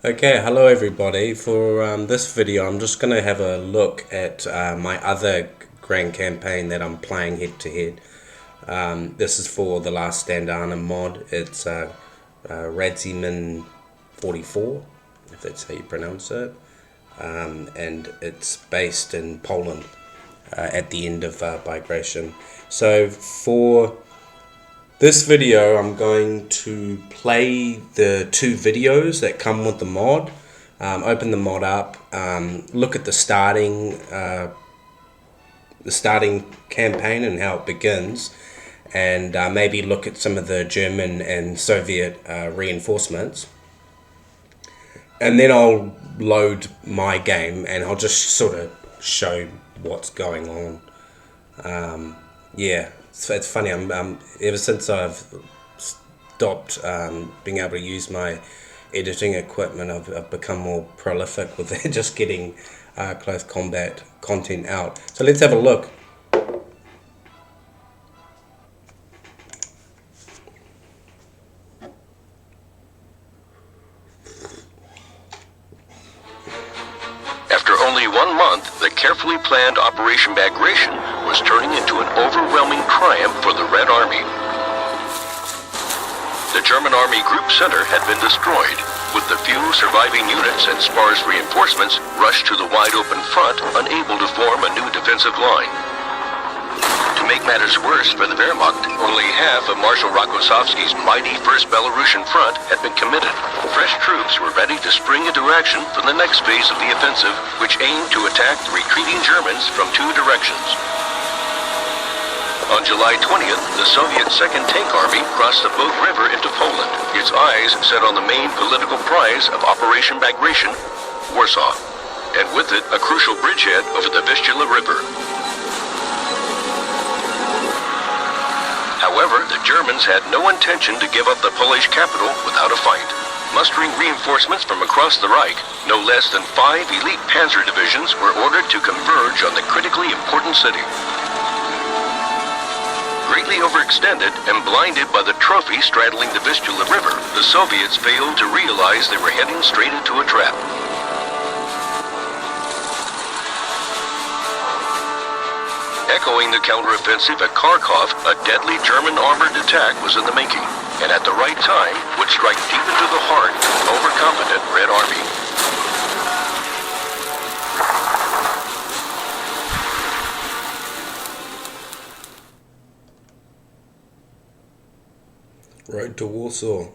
Okay, hello everybody. For this video, I'm just going to have a look at my other grand campaign that I'm playing head to head. This is for the Last Stand Arnhem mod. It's Radzymin44, if that's how you pronounce it, and it's based in Poland at the end of migration. So for this video, I'm going to play the two videos that come with the mod, open the mod up, look at the starting campaign and how it begins, and maybe look at some of the German and Soviet reinforcements. And then I'll load my game and I'll just sort of show what's going on. Yeah. It's funny. I'm ever since I've stopped being able to use my editing equipment, I've become more prolific with just getting close combat content out. So let's have a look. After only 1 month, the carefully planned Operation Bagration was turning into an overwhelming triumph for the Red Army. The German Army Group Center had been destroyed, with the few surviving units and sparse reinforcements rushed to the wide-open front, unable to form a new defensive line. To make matters worse for the Wehrmacht, only half of Marshal Rokossovsky's mighty 1st Belarusian Front had been committed. Fresh troops were ready to spring into action for the next phase of the offensive, which aimed to attack the retreating Germans from 2 directions. On July 20th, the Soviet 2nd Tank Army crossed the Bug River into Poland, its eyes set on the main political prize of Operation Bagration, Warsaw, and with it a crucial bridgehead over the Vistula River. However, the Germans had no intention to give up the Polish capital without a fight. Mustering reinforcements from across the Reich, no less than 5 elite panzer divisions were ordered to converge on the critically important city. Greatly overextended and blinded by the trophy straddling the Vistula River, the Soviets failed to realize they were heading straight into a trap. Echoing the counteroffensive at Kharkov, a deadly German armored attack was in the making, and at the right time would strike deep into the heart of an overconfident Red Army. Road to Warsaw.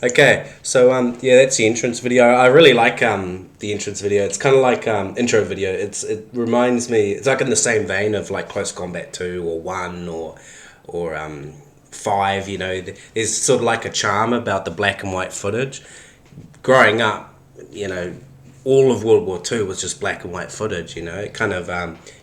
Okay, so yeah, that's the entrance video. I really like the entrance video. It's kind of like intro video. It reminds me. It's like in the same vein of like Close Combat 2 or 1 or 5. You know, there's sort of like a charm about the black and white footage. Growing up, you know, all of World War II was just black and white footage. You know, it kind of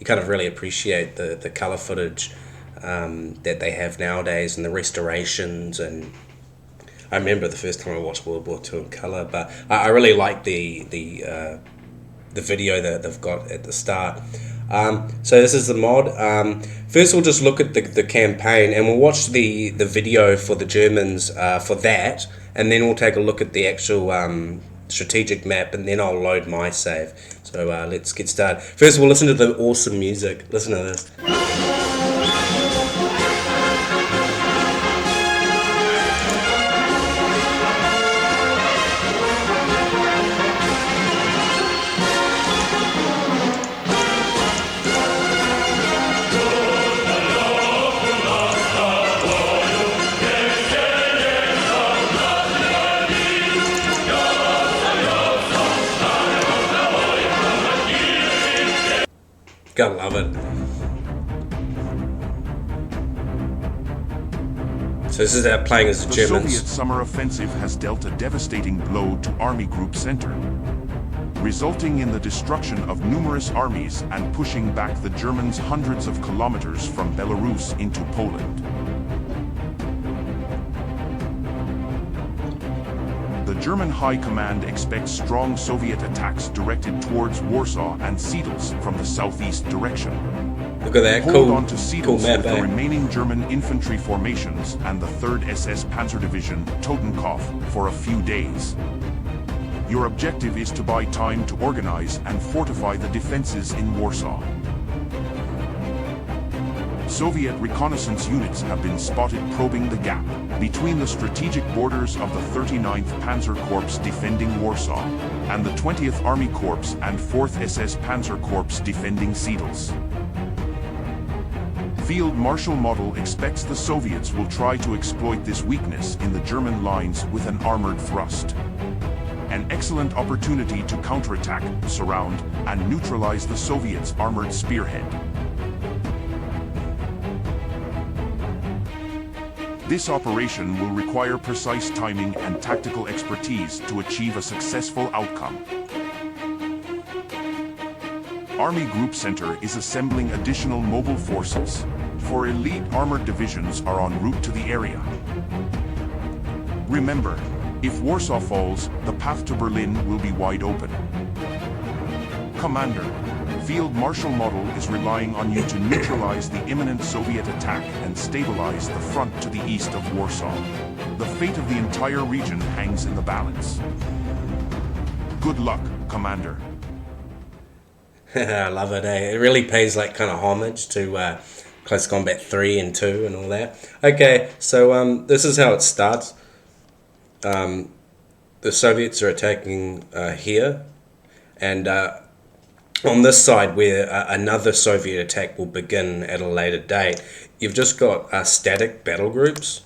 you kind of really appreciate the color footage that they have nowadays and the restorations. And I remember the first time I watched World War II in color, but I really like the video that they've got at the start. So this is the mod. First we'll just look at the campaign, and we'll watch the video for the Germans for that, and then we'll take a look at the actual strategic map, and then I'll load my save. So let's get started. First we'll listen to the awesome music. Listen to this. Gotta love it. So this is our playing as the Germans. The Soviet summer offensive has dealt a devastating blow to Army Group Center, resulting in the destruction of numerous armies and pushing back the Germans hundreds of kilometers from Belarus into Poland. The German High Command expects strong Soviet attacks directed towards Warsaw and Siedlce from the southeast direction. Look at that, Hold cool, on to Seedles cool map, with the eh? remaining German infantry formations and the 3rd SS Panzer Division, Totenkopf, for a few days. Your objective is to buy time to organize and fortify the defenses in Warsaw. Soviet reconnaissance units have been spotted probing the gap between the strategic borders of the 39th Panzer Corps defending Warsaw and the 20th Army Corps and 4th SS Panzer Corps defending Seedles. Field Marshal Model expects the Soviets will try to exploit this weakness in the German lines with an armored thrust. An excellent opportunity to counterattack, surround, and neutralize the Soviets' armored spearhead. This operation will require precise timing and tactical expertise to achieve a successful outcome. Army Group Center is assembling additional mobile forces, for elite armored divisions are en route to the area. Remember, if Warsaw falls, the path to Berlin will be wide open. Commander, Field Marshal Model is relying on you to neutralize the imminent Soviet attack and stabilize the front to the east of Warsaw. The fate of the entire region hangs in the balance. Good luck, Commander. I love it, eh? It really pays like kind of homage to Close Combat 3 and 2 and all that. Okay, so this is how it starts. The Soviets are attacking here, and on this side where another Soviet attack will begin at a later date, you've just got static battle groups.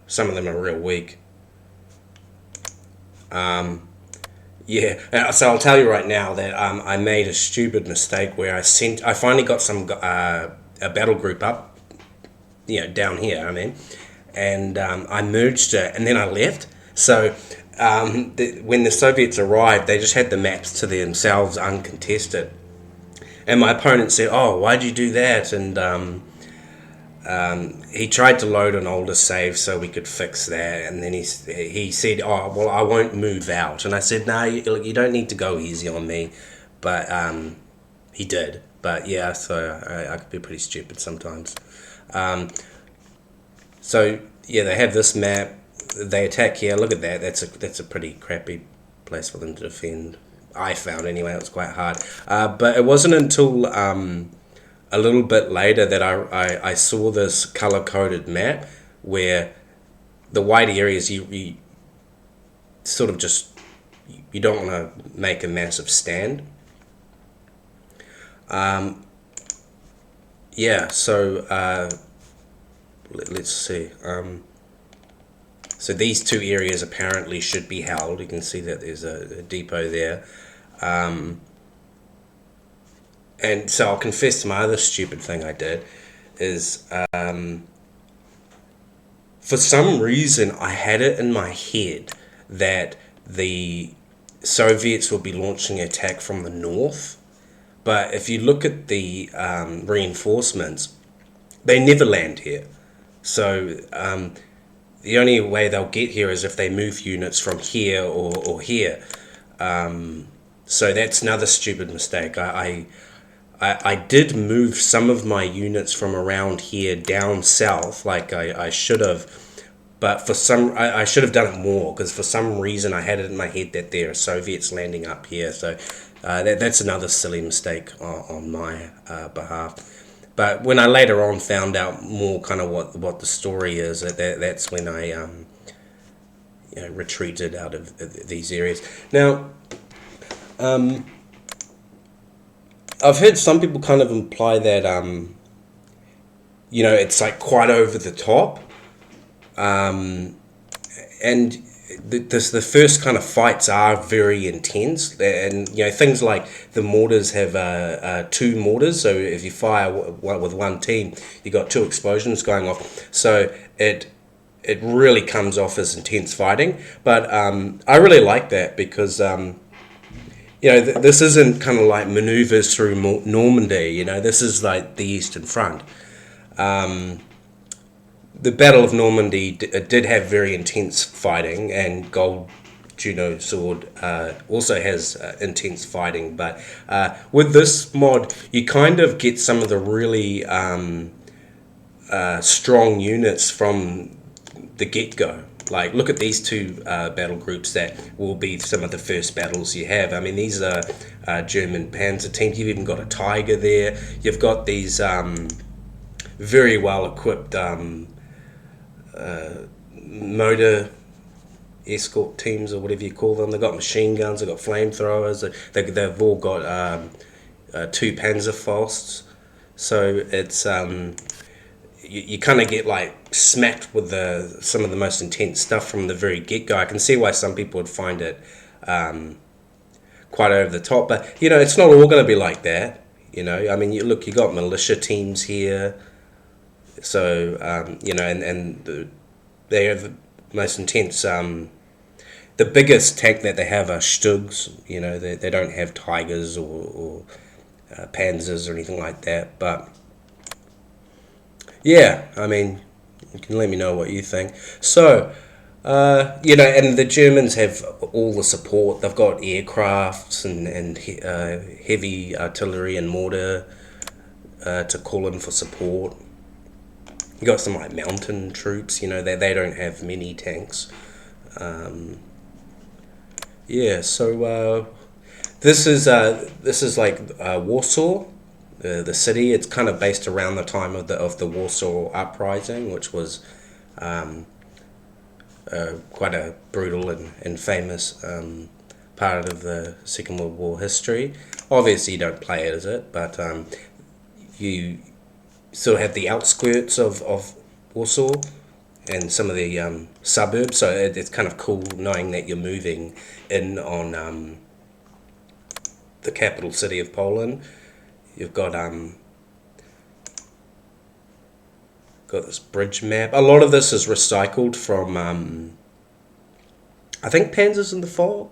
Some of them are real weak. Yeah, so I'll tell you right now that I made a stupid mistake where I finally got some a battle group up, down here, and I merged it, and then I left. So when the Soviets arrived, they just had the maps to themselves uncontested. And my opponent said, "Oh, why'd you do that?" And he tried to load an older save so we could fix that. And then he said, "Oh, well, I won't move out." And I said, "No, you don't need to go easy on me." But he did. But yeah, so I could be pretty stupid sometimes. So yeah, they have this map. They attack here. Look at that. That's a pretty crappy place for them to defend. I found anyway. It was quite hard. But it wasn't until a little bit later that I saw this color-coded map where the white areas you sort of just you don't want to make a massive stand. Yeah. So let's see. So these two areas apparently should be held. You can see that there's a depot there. And so I'll confess to my other stupid thing I did is for some reason I had it in my head that the Soviets will be launching an attack from the north. But if you look at the reinforcements, they never land here. So the only way they'll get here is if they move units from here or here. So that's another stupid mistake. I did move some of my units from around here down south, like I should have, but I should have done it more, because for some reason I had it in my head that there are Soviets landing up here. So that's another silly mistake on my behalf. But when I later on found out more kind of what the story is, that's when I retreated out of these areas. Now, I've heard some people kind of imply that it's like quite over the top, and the first kind of fights are very intense, and things like the mortars have two mortars, so if you fire with one team, you got two explosions going off, so it really comes off as intense fighting. But I really like that because this isn't kind of like maneuvers through Normandy. This is like the Eastern Front. The Battle of Normandy did have very intense fighting and gold Juno sword also has intense fighting, but with this mod you kind of get some of the really strong units from the get-go. Like, look at these two battle groups that will be some of the first battles you have. I mean, these are German panzer teams. You've even got a Tiger there. You've got these very well equipped motor escort teams, or whatever you call them. They've got machine guns, they've got flamethrowers, they've all got two Panzerfausts. So it's you kind of get like smacked with some of the most intense stuff from the very get-go. I can see why some people would find it quite over the top, but you know, it's not all going to be like that. You know, I mean, you got militia teams here, so you know, and they are the most intense. The biggest tank that they have are Stugs. You know, they don't have Tigers or Panzers or anything like that, but yeah, I mean, you can let me know what you think. So, you know, and the Germans have all the support. They've got aircrafts and heavy artillery and mortar to call in for support. You got some like mountain troops. You know, they don't have many tanks. Yeah, so this is like Warsaw. The city. It's kind of based around the time of the Warsaw Uprising, which was quite a brutal and famous part of the Second World War history. Obviously, you don't play it as it, but you still have the outskirts of Warsaw and some of the suburbs. So it's kind of cool knowing that you're moving in on the capital city of Poland. You've got this bridge map. A lot of this is recycled from I think Panzers in the Fog,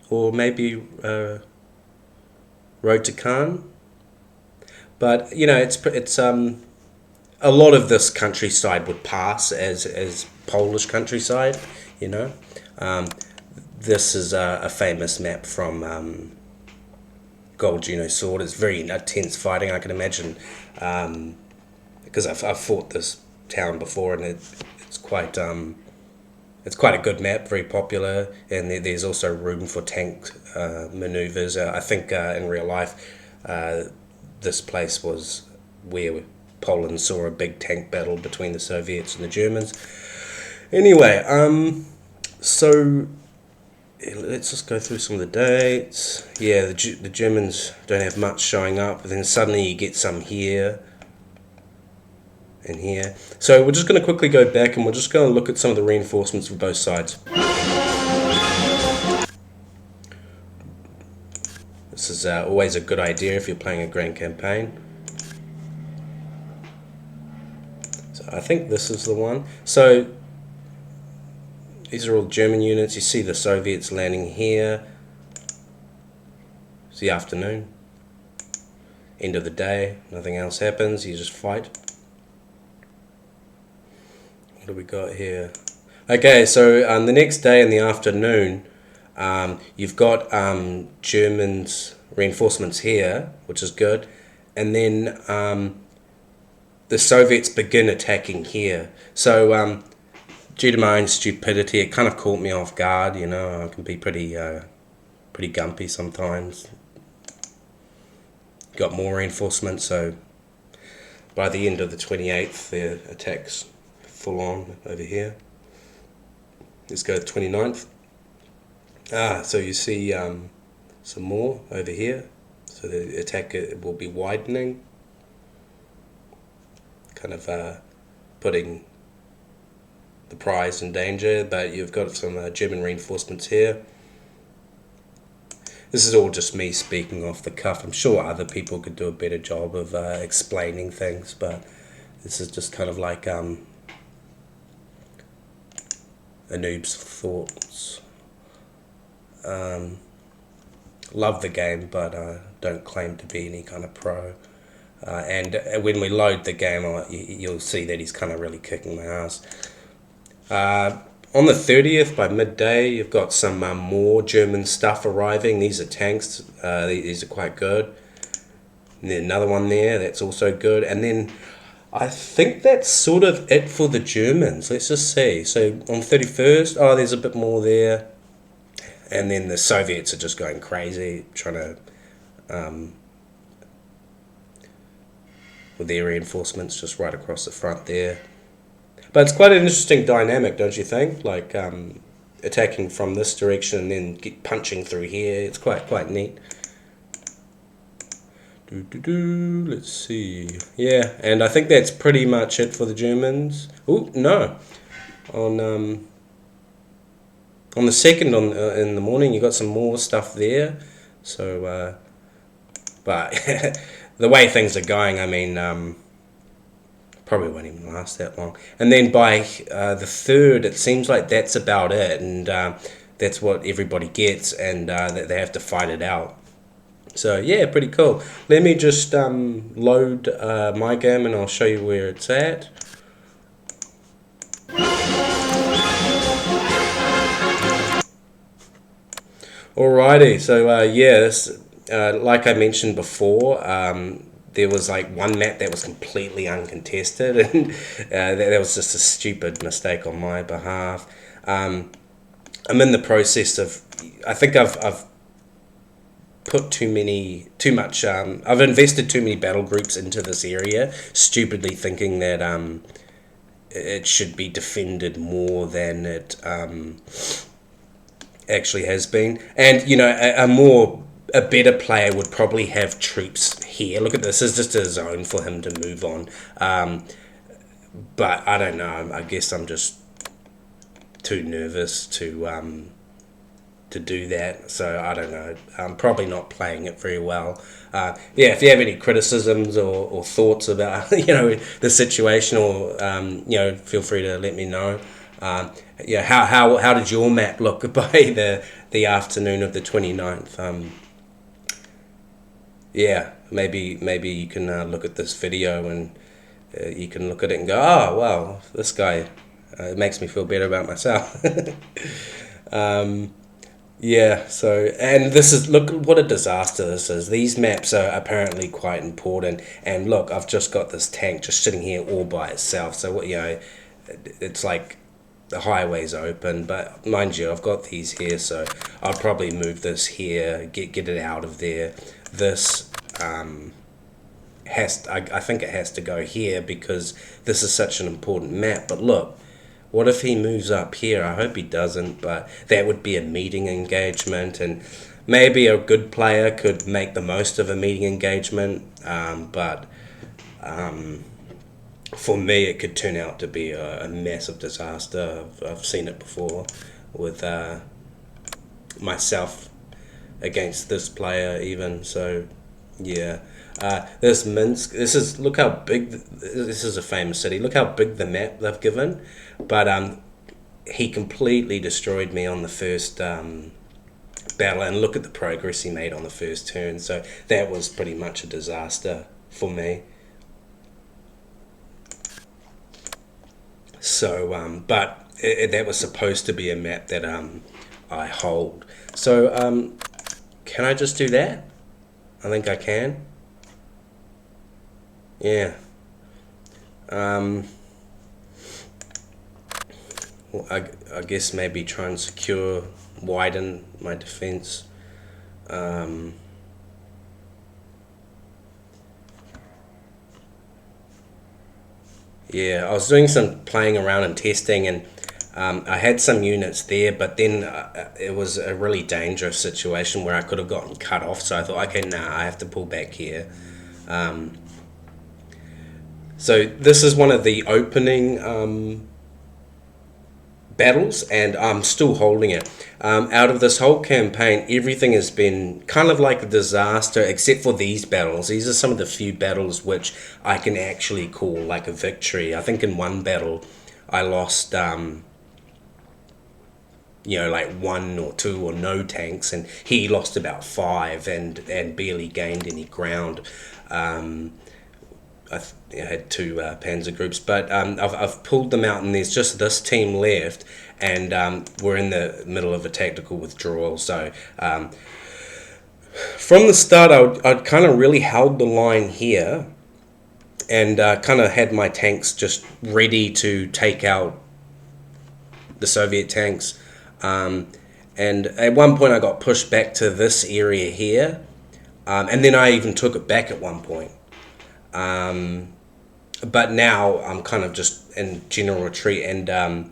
or maybe Road to Khan. But you know, it's a lot of this countryside would pass as Polish countryside. You know, this is a famous map from Gold Juno Sword. It's very intense fighting. I can imagine, because I've fought this town before, and it's quite a good map, very popular, and there's also room for tank maneuvers. I think in real life, this place was where Poland saw a big tank battle between the Soviets and the Germans. Anyway, so let's just go through some of the dates. Yeah, the Germans don't have much showing up, but then suddenly you get some here and here. So we're just going to quickly go back and we're just going to look at some of the reinforcements for both sides. This is always a good idea if you're playing a grand campaign. So I think this is the one. So these are all German units. You see the Soviets landing here. It's the afternoon. End of the day. Nothing else happens. You just fight. What do we got here? Okay, so the next day in the afternoon, you've got Germans reinforcements here, which is good. And then the Soviets begin attacking here. So due to my own stupidity, it kind of caught me off guard. You know, I can be pretty gumpy sometimes. Got more reinforcements, so by the end of the 28th, the attack's full on over here. Let's go to the 29th. So you see some more over here. So the attack will be widening, kind of putting the prize in danger, but you've got some German reinforcements here. This is all just me speaking off the cuff. I'm sure other people could do a better job of explaining things, but this is just kind of like a noob's thoughts. Love the game, but don't claim to be any kind of pro. And when we load the game, you'll see that he's kind of really kicking my ass. on the 30th, by midday, you've got some more German stuff arriving. These are tanks. These are quite good. And then another one there, that's also good. And then I think that's sort of it for the Germans. Let's just see. So on 31st, oh, there's a bit more there. And then the Soviets are just going crazy, trying to, with their reinforcements just right across the front there. But it's quite an interesting dynamic, don't you think? Like attacking from this direction and then punching through here. It's quite neat. Let's see. Yeah, and I think that's pretty much it for the Germans. Oh no, on the 2nd in the morning you got some more stuff there. So, but the way things are going, I mean. Probably won't even last that long. And then by the 3rd, it seems like that's about it, and that's what everybody gets, and that they have to fight it out. So yeah, pretty cool. Let me just load my game, and I'll show you where it's at. Alrighty, so yeah, this, like I mentioned before, there was like one map that was completely uncontested, and that was just a stupid mistake on my behalf. I'm in the process of, I think I've put too much. I've invested too many battle groups into this area, stupidly thinking that it should be defended more than it actually has been. And you know, a better player would probably have troops here. Look at this. This is just a zone for him to move on. But I don't know. I guess I'm just too nervous to do that. So I don't know. I'm probably not playing it very well. Yeah, if you have any criticisms or thoughts about the situation, or feel free to let me know. Yeah, how did your map look by the afternoon of the 29th? Yeah, maybe you can look at this video and you can look at it and go, oh, well, this guy, it makes me feel better about myself. Yeah, so, and this is, look what a disaster this is. These maps are apparently quite important, and look, I've just got this tank just sitting here all by itself, so, it's like the highway's open, but mind you, I've got these here, so I'll probably move this here, get it out of there. This I think it has to go here because this is such an important map. But look, what if he moves up here? I hope he doesn't, but that would be a meeting engagement, and maybe a good player could make the most of a meeting engagement, but for me it could turn out to be a massive disaster. I've seen it before with myself against this player even. So yeah, this Minsk, look how big, this is a famous city, look how big the map they've given, but he completely destroyed me on the first battle, and look at the progress he made on the first turn. So that was pretty much a disaster for me. So but that was supposed to be a map that I hold. So can I just do that? I think I can. Yeah. Well, I guess maybe try and widen my defense. Yeah, I was doing some playing around and testing, and I had some units there, but then it was a really dangerous situation where I could have gotten cut off, so I thought, okay, I have to pull back here. So this is one of the opening battles, and I'm still holding it. Out of this whole campaign, everything has been kind of like a disaster, except for these battles. These are some of the few battles which I can actually call like a victory. I think in one battle I lost like 1 or 2 or no tanks, and he lost about 5 and barely gained any ground. I had two panzer groups, but I've pulled them out, and there's just this team left, and we're in the middle of a tactical withdrawal. So from the start, I'd kind of really held the line here, and kind of had my tanks just ready to take out the Soviet tanks. And at one point I got pushed back to this area here, and then I even took it back at one point. But now I'm kind of just in general retreat, and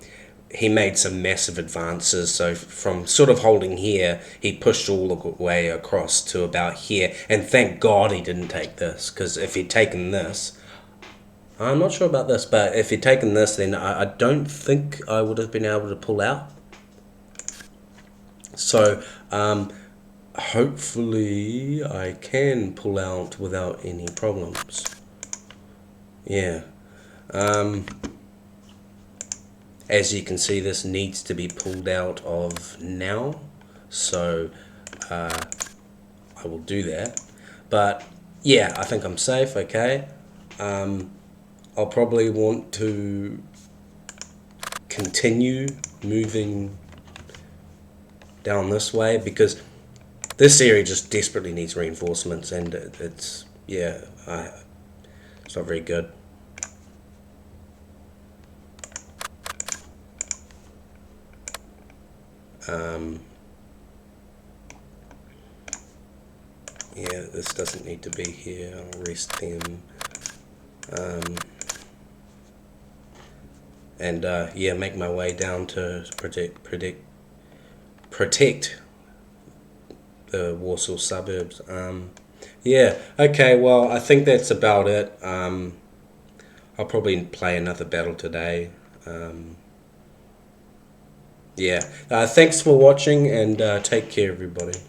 he made some massive advances. So from sort of holding here, he pushed all the way across to about here, and thank God he didn't take this, because if he'd taken this, I'm not sure about this, but if he'd taken this, then I don't think I would have been able to pull out. So hopefully I can pull out without any problems. Yeah. As you can see, this needs to be pulled out of now, so I will do that. But yeah, I think I'm safe. Okay. I'll probably want to continue moving down this way, because this area just desperately needs reinforcements, and it's not very good. Yeah, this doesn't need to be here. I'll rest them. And yeah, make my way down to protect the Warsaw suburbs. Yeah, okay, well, I think that's about it. I'll probably play another battle today. Yeah, thanks for watching, and take care, everybody.